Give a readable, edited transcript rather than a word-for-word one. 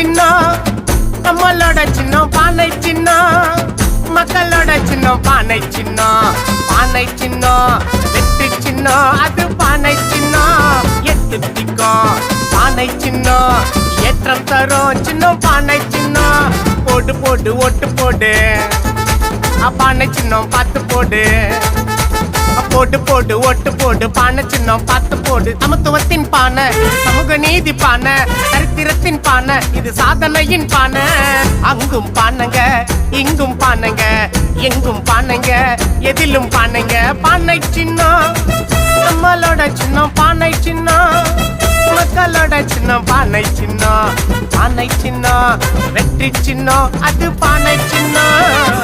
சின்னம் நம்மளோட சின்னம் பானை சின்னம் மக்களோட சின்னம் பானை சின்னம் பானை சின்னம் வெட்டு சின்னம் அது பானை சின்னம் எட்டு திக்கும் பானை சின்னம் ஏற்றம் தரும் சின்னம் பானை சின்னம் போடு போடு ஓட்டு போடு பானை சின்னம் பார்த்து போடு போட்டு போட்டு ஓட்டு போட்டு பானை சின்னம் பார்த்து போடு சமத்துவத்தின் பானை சமூக நீதி பானை சரித்திரத்தின் பானை இது சாதனையின் பானை அங்கும் பானைங்க இங்கும் பானைங்க எங்கும் பானைங்க எதிலும் பானைங்க பானை சின்னம் நம்மளோட சின்னம் பானை சின்னம் மக்களோட சின்னம் பானை சின்னம் பானை சின்னம் வெற்றி சின்னம் அது பானை சின்னம்